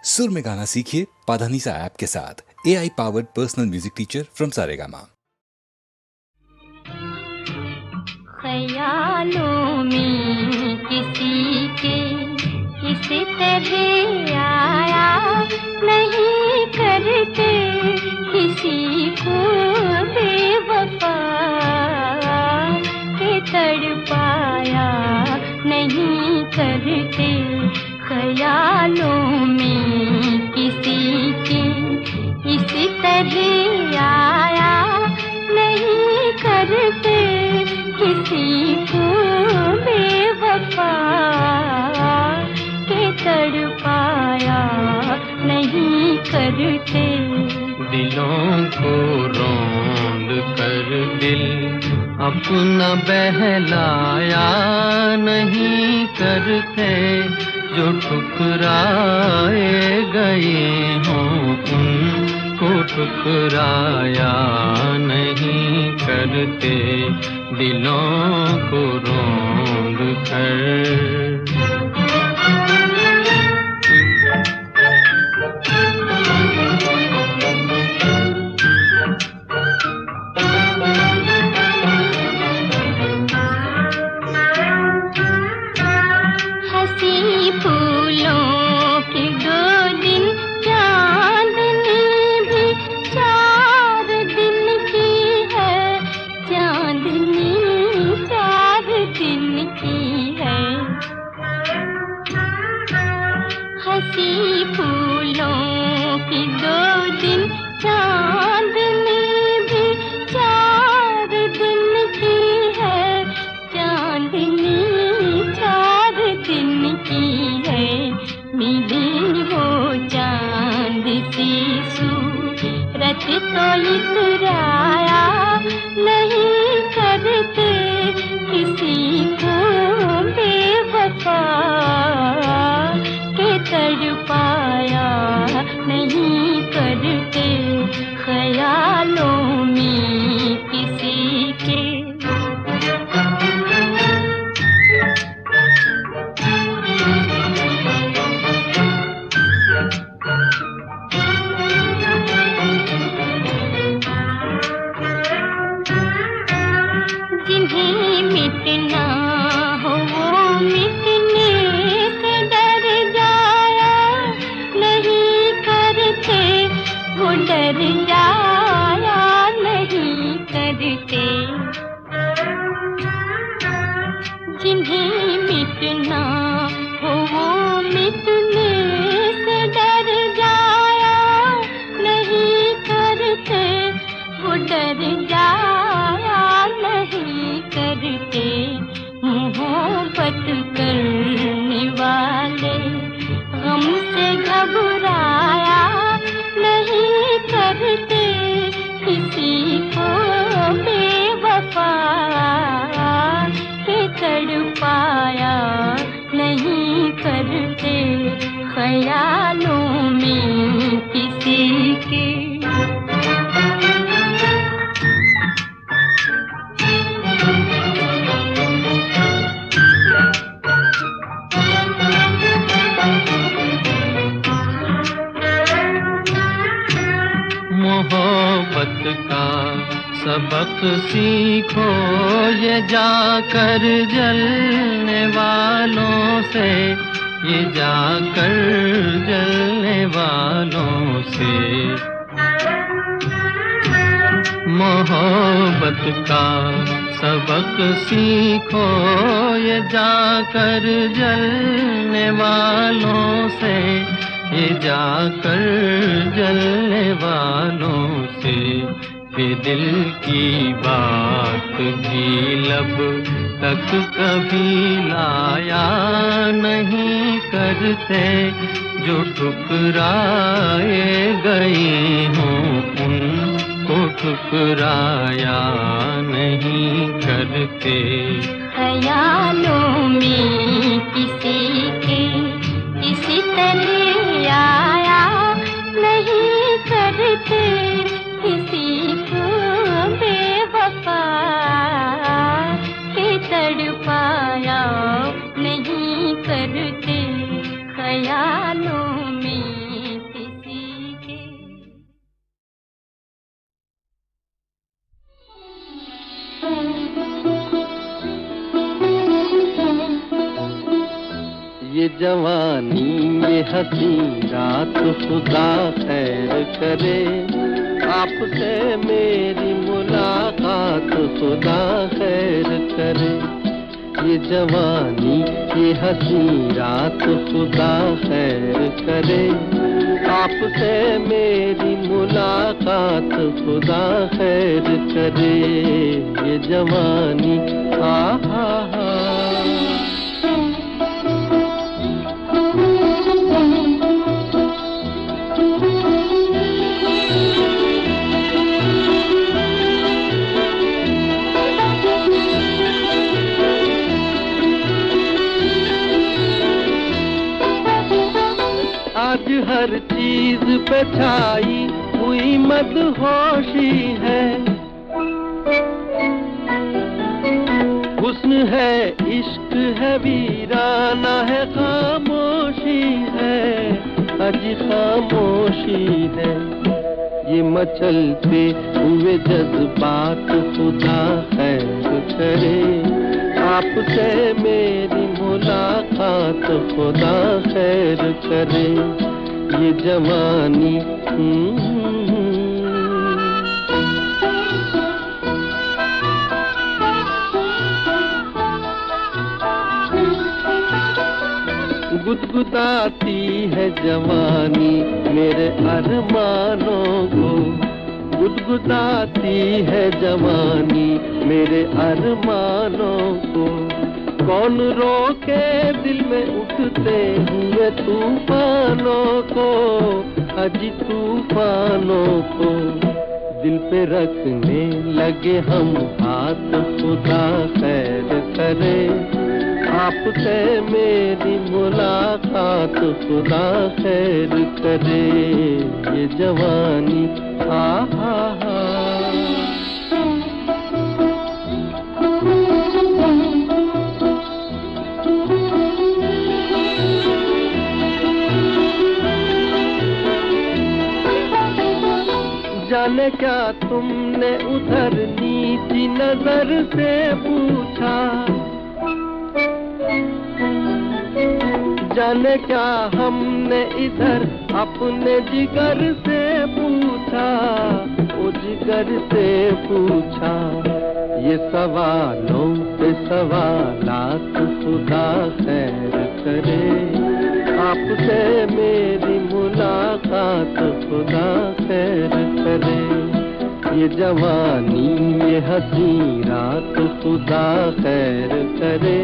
सुर में गाना सीखिए पाधानीसा ऐप के साथ। AI powered personal music teacher from Saregama. ख्यालों में किसी के इस तरह आया नहीं करते किसी को बेवफा के तड़पाया नहीं करते। ख्यालों में किसी के इस तरह आया नहीं करते किसी को बेवफा के तड़पाया नहीं करते। दिलों को रौंद कर दिल अपना बहलाया नहीं करते। जो ठुकराए गए हों उनको ठुकराया नहीं करते। दिलों को रौंद कर हंसी फूलों की 2 दिन चांदनी भी 4 दिन की है। चांदनी 4 दिन की है। मिली वो चांद सी सूरत तो इतराया नहीं करते किसी को बेवफा तड़पाया नहीं करते। ख्यालों में किसी के जिन्हें मिटना हो वो मिटने से डर जाया नहीं करते। वो डर जाया नहीं करते। जिन्हें मिटना हो वो मिटने से डर जाया नहीं करते। वो डर जाया नहीं करते। मोहब्बत करने वाले गम से घबराया नहीं करते किसी को बेवफा के तड़पाया नहीं करते। ख्यालों में किसी के मोहब्बत का सबक सीखो ये जाकर जलने वालों से। ये जाकर जलने वालों से मोहब्बत का सबक सीखो ये जाकर जलने वालों से। ये जाकर जलने वालों से ये दिल की बात भी लब तक कभी लाया नहीं करते। जो ठुकराए गए हों उनको ठुकराया नहीं करते। ख्यालों में किसी के इसी तरह आया नहीं करते किसी को बेवफा के तड़पाया नहीं करते। ख्यालों में जवानी ये हंसी रात खुदा खैर करे, आपसे मेरी मुलाकात खुदा खैर करे। ये जवानी ये हंसी रात खुदा खैर करे, आपसे मेरी मुलाकात खुदा खैर करे। ये जवानी आहा हा। आज हर चीज पे छाई हुई मदहोशी है, हुस्न है इश्क है वीराना है खामोशी है, अजी खामोशी है। ये मचलते हुए जज्बात खुदा खैर करे, आपसे मेरी मुलाकात खुदा खैर करे। ये जवानी गुदगुदाती है जवानी मेरे अरमानों को, गुदगुदाती है जवानी मेरे अरमानों को। कौन रोके दिल में उठते हुए तूफानों को, अजी तूफानों को। दिल पे रखने लगे हम हाथ खुदा खैर करे, आपसे मेरी मुलाकात खुदा खैर करे। ये जवानी आहा हा। जाने क्या तुमने उधर नीची नजर से पूछा, जाने क्या हमने इधर अपने जिगर से पूछा, ओ जिगर से पूछा। ये सवालों पे सवालात खुदा खैर करे, आपसे मेरी मुलाकात खुदा खैर करे। ये जवानी ये हंसी रात खुदा खैर करे,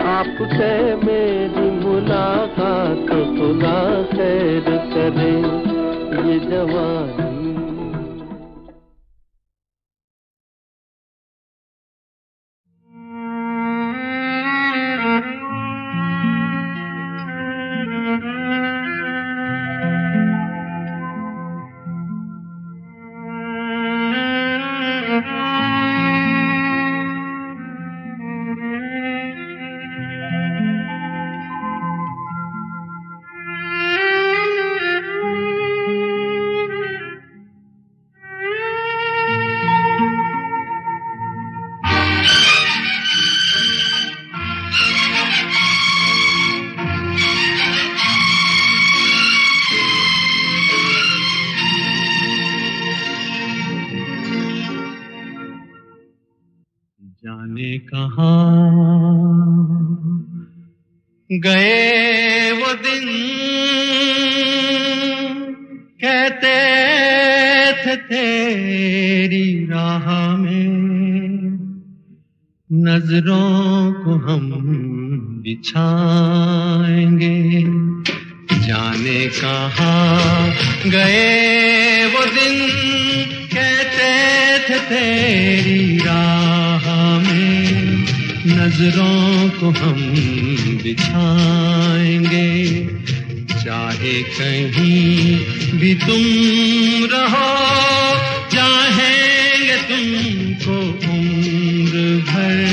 आपसे मेरी मुलाकात खुदा खैर करे। ये जवानी जाने कहाँ गए वो दिन, कहते थे तेरी राह में नजरों को हम बिछाएंगे। जाने कहाँ गए वो दिन, कहते थे तेरी राह में नजरों को हम बिछाएंगे। चाहे कहीं भी तुम रहो, चाहेंगे तुमको उम्र भर,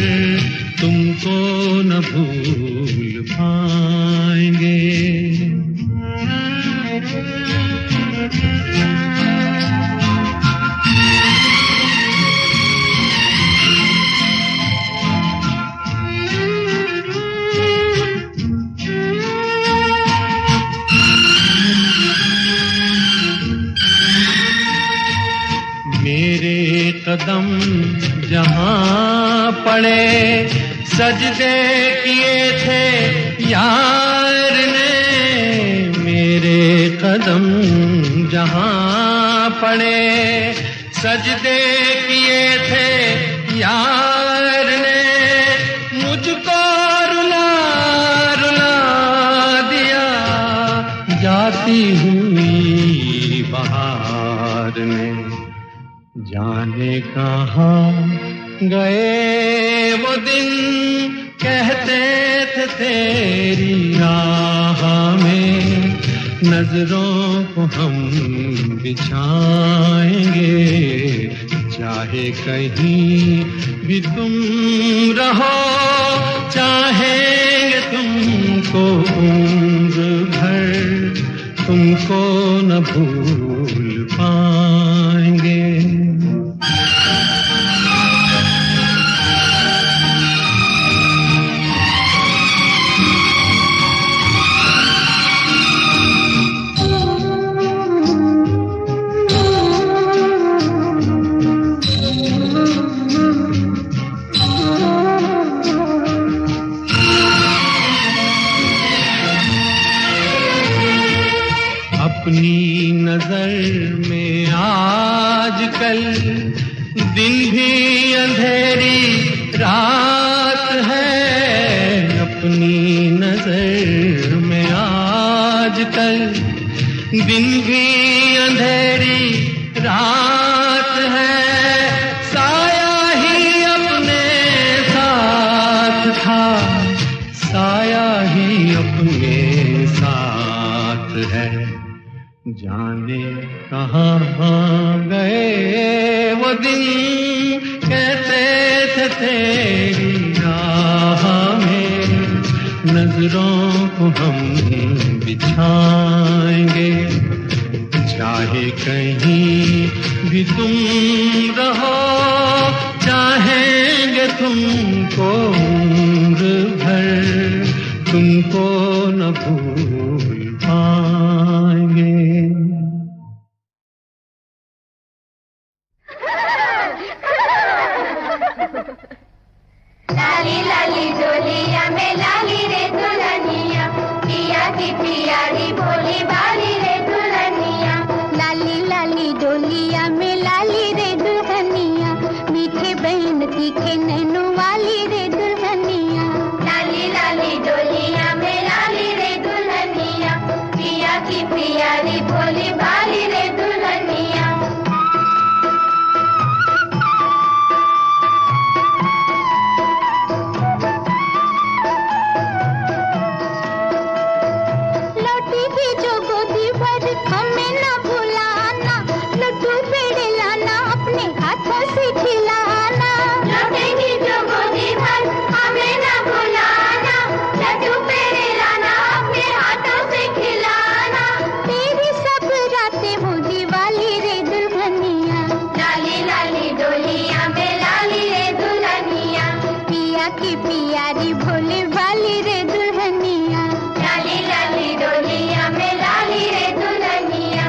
तुमको न भूल पाएंगे। कदम जहां पड़े, सजदे किए थे यार ने। मेरे कदम जहां पड़े, सजदे किए थे यार ने। मुझको रुला रुला दिया जाती हुई बहार ने। जाने कहाँ गए वो दिन, कहते थे तेरी राह में नजरों को हम बिछाएंगे। चाहे कहीं भी तुम रहो, चाहेंगे तुमको उम्र भर, तुमको न भूल पाएंगे। अपनी नजर में आजकल दिन भी अंधेरी रात है। अपनी नजर में आजकल दिन भी अंधेरी रात है। साया ही अपने साथ था, साया ही अपने साथ है। जाने कहाँ गए वो दिन, कहते थे तेरी राह में नजरों को हम बिछाएंगे। चाहे कहीं भी तुम रहो, चाहेंगे तुमको उम्र भर, तुमको न भूल पाएंगे। लाली लाली डोलिया में लाली रे दुल्हनिया, पिया की पियारी भोली बाली रे दुल्हनिया। लाली लाली डोलिया में लाली रे दुल्हनिया, मीठे बहन तीखे नैनों वाली रे दुल्हनिया। लाली लाली डोलिया में लाली रे दुल्हनिया, पिया की पियारी भोली बाली रे दुल्हनिया। पियारी भोली वाली रे दुल्हनिया। लाली लाली डोलिया में लाली रे दुल्हनिया,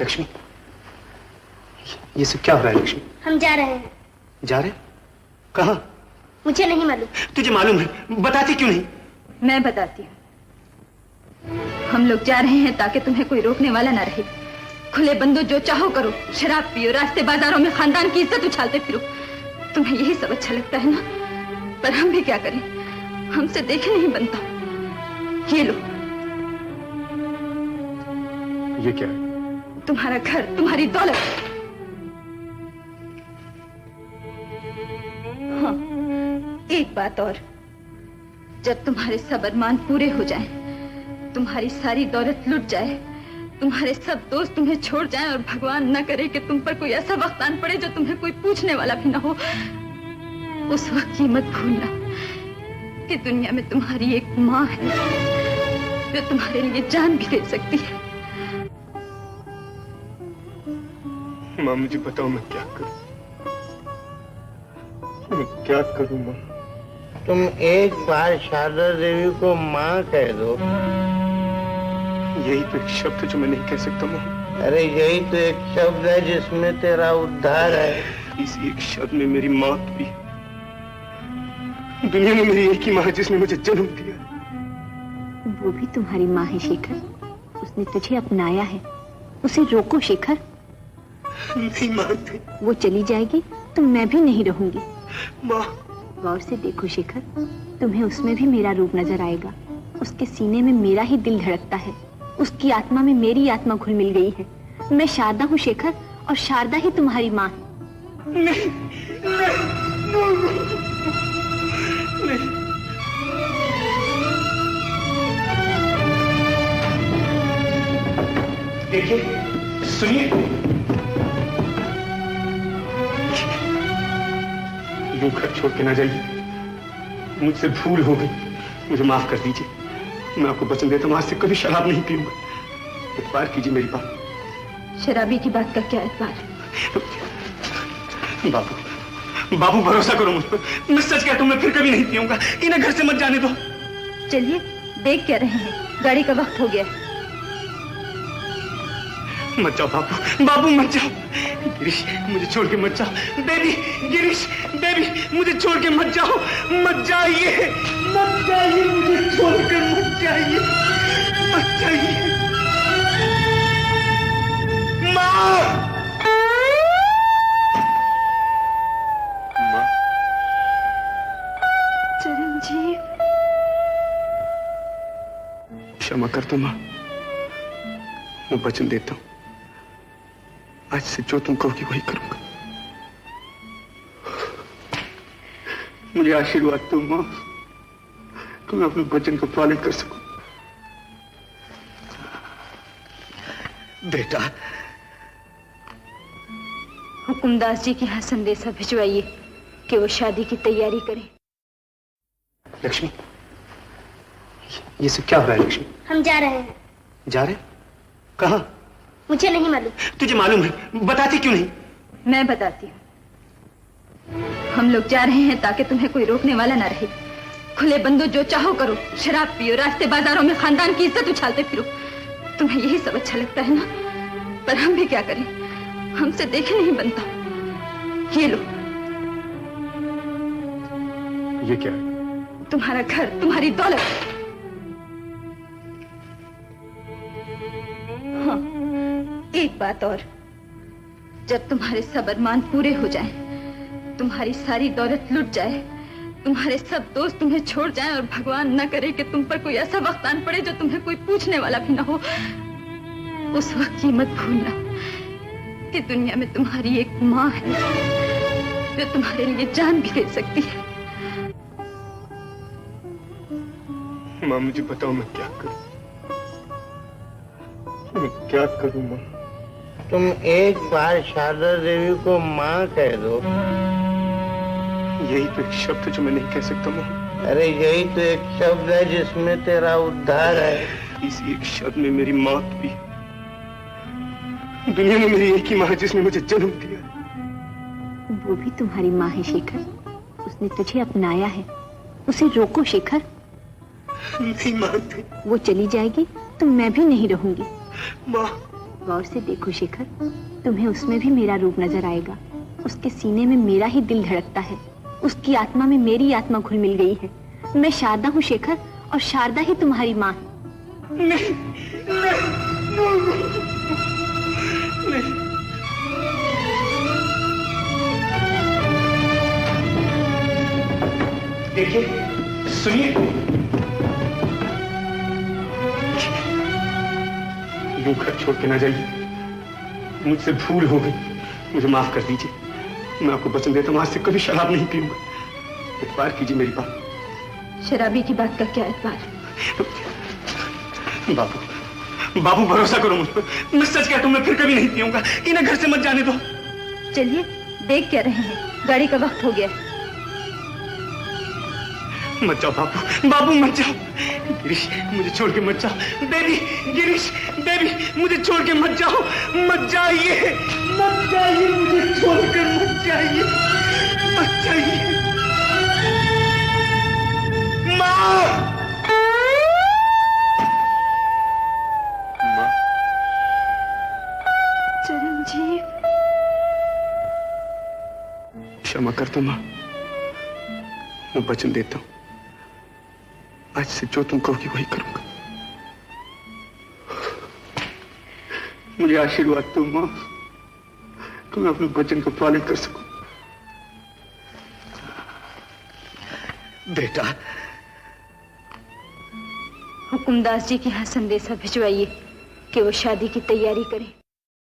लक्ष्मी, ये सब क्या हो रहा है लक्ष्मी? हम जा रहे हैं। जा रहे? कहाँ? मुझे नहीं मालूम। तुझे मालूम है, बताती क्यों नहीं? मैं बताती हूँ। हम लोग जा रहे हैं ताकि तुम्हें कोई रोकने वाला ना रहे। खुले बंदो, जो चाहो करो, शराब पियो, रास्ते बाजारों में खानदान की इज्जत उछालते फिरो। तुम्हें यही सब अच्छा लगता है ना? पर हम भी क्या करें, हमसे देखे नहीं बनता। ये लो। ये क्या है? तुम्हारा घर, तुम्हारी दौलत। हाँ, एक बात और, जब तुम्हारे सब अरमान पूरे हो जाएं, तुम्हारी सारी दौलत लुट जाए, तुम्हारे सब दोस्त तुम्हें छोड़ जाएं और भगवान न करे कि तुम पर कोई ऐसा वक्त आन पड़े जो तुम्हें कोई पूछने वाला भी ना हो, उस वक्त ये मत भूलना कि दुनिया में तुम्हारी एक माँ है जो तुम्हारे लिए जान भी दे सकती है। माँ, मुझे बताओ मैं क्या करूं? मैं क्या करूं माँ? तुम एक बार शारदा देवी को माँ कह दो। यही तो एक शब्द है जो मैं नहीं कह सकता माँ। अरे यही तो एक शब्द है जिसमें तेरा उद्धार है। इस एक शब्द में मेरी मौत भी। दुनिया में मेरी एक ही माँ है जिसने मुझे जन्म दिया। वो भी तुम्हारी माँ है शेखर, उसने तुझे अपनाया है। उसे रोको शेखर। नहीं मानते। वो चली जाएगी तो मैं भी नहीं रहूंगी। माँ, गौर से देखो शेखर, तुम्हें उसमें भी मेरा रूप नजर आएगा। उसके सीने में मेरा ही दिल धड़कता है, उसकी आत्मा में मेरी आत्मा घुल मिल गई है। मैं शारदा हूँ शेखर, और शारदा ही तुम्हारी माँ है। नहीं, नहीं, नहीं। देखिए, सुनिए, यूं घर छोड़ के ना जाइए। मुझसे भूल हो गई, मुझे माफ कर दीजिए। मैं आपको वचन देता हूँ, आज से कभी शराब नहीं पीऊंगा। इतबार कीजिए मेरी बात। शराबी की बात का क्या एतबार? बाबू, बाबू भरोसा करो मुझ पर। मैं सच कहता हूँ, मैं फिर कभी नहीं पीऊंगा। इन्हें घर से मत जाने दो। चलिए, देख क्या रहे हैं, गाड़ी का वक्त हो गया है। मत जाओ बाबू, बाबू मत जाओ। गिरीश, मुझे छोड़ के मत जाओ। बेबी, गिरीश, बेबी, मुझे छोड़ के मत जाओ। मत जाइए, मत जाइए, मुझे छोड़कर मत जाइए, मत जाइए। माँ, माँ। चिरंजीव, क्षमा कर दो माँ, मैं वचन देता हूँ, आज से जो तुम कहोगी वही करूंगा। मुझे आशीर्वाद दो माँ कि मैं अपने वचन को पालन कर सकूं। बेटा, हुकुमदास जी के यहाँ संदेशा भिजवाइए कि वो शादी की तैयारी करें। लक्ष्मी, ये सब क्या हो रहा है लक्ष्मी? हम जा रहे हैं। जा रहे? कहाँ? मुझे नहीं मालूम। तुझे मालूम है, बताती क्यों नहीं? मैं बताती हूँ। हम लोग जा रहे हैं ताकि तुम्हें कोई रोकने वाला ना रहे। खुले बंदो, जो चाहो करो, शराब पियो, रास्ते बाजारों में खानदान की इज्जत उछालते फिरो। तुम्हें यही सब अच्छा लगता है ना? पर हम भी क्या करें, हमसे देखे नहीं बनता। ये लो। ये क्या है? तुम्हारा घर, तुम्हारी दौलत। हाँ, एक बात और, जब तुम्हारे सब अरमान पूरे हो जाएं, तुम्हारी सारी दौलत लुट जाए, तुम्हारे सब दोस्त तुम्हें छोड़ जाएं और भगवान न करे कि तुम पर कोई ऐसा वक्त आन पड़े जो तुम्हें कोई पूछने वाला भी ना हो, उस वक्त ये मत भूलना कि दुनिया में तुम्हारी एक माँ है जो तुम्हारे लिए जान भी दे सकती है। माँ, मुझे बताओ मैं क्या करूं? मैं क्या करूं माँ? तुम एक बार शारदा देवी को माँ कह दो। यही तो एक शब्द है जो मैं नहीं कह सकता माँ। अरे यही तो एक शब्द है जिसमें तेरा उद्धार है। इस एक शब्द में मेरी मौत भी। दुनिया में मेरी एक ही माँ है जिसने मुझे जन्म दिया। वो भी तुम्हारी माँ है शेखर, उसने तुझे अपनाया है। उसे रोको शेखर। नहीं मानते। वो चली जाएगी तो मैं भी नहीं रहूंगी। माँ, गौर से देखो शेखर, तुम्हें उसमें भी मेरा रूप नजर आएगा। उसके सीने में मेरा ही दिल धड़कता है, उसकी आत्मा में मेरी आत्मा घुल मिल गई है। मैं शारदा हूँ शेखर, और शारदा ही तुम्हारी माँ है। नहीं, नहीं, नहीं। देखिए, सुनिए, यूं घर छोड़ के ना जाइए। मुझसे भूल हो गई, मुझे माफ कर दीजिए। मैं आपको वचन देता हूँ, आज से कभी शराब नहीं पीऊंगा। एतबार कीजिए मेरी बात। शराबी की बात का क्या एतबार? बाबू, बाबू भरोसा करो मुझ पर। मैं सच कहता हूँ, मैं फिर कभी नहीं पीऊंगा। इन्हें घर से मत जाने दो। चलिए, देख क्या रहे हैं, गाड़ी का वक्त हो गया। मत जाओ बाबू, बाबू मत जाओ। गिरीश, मुझे छोड़ के मत जाओ। बेबी, गिरीश, बेबी, मुझे छोड़ के मत जाओ। मत जाइए, मत जाइए, मुझे छोड़कर मत जाइए, मत जाइए। माँ, माँ। चिरंजीव, क्षमा कर दो माँ, मैं वचन देता हूँ, आज से जो तुम कहोगी वही करूंगा। मुझे आशीर्वाद दो माँ, कि मैं अपने वचन को पालन कर सकूं। बेटा, हुकुमदास जी के यहाँ संदेशा भिजवाइए कि वो शादी की तैयारी करें।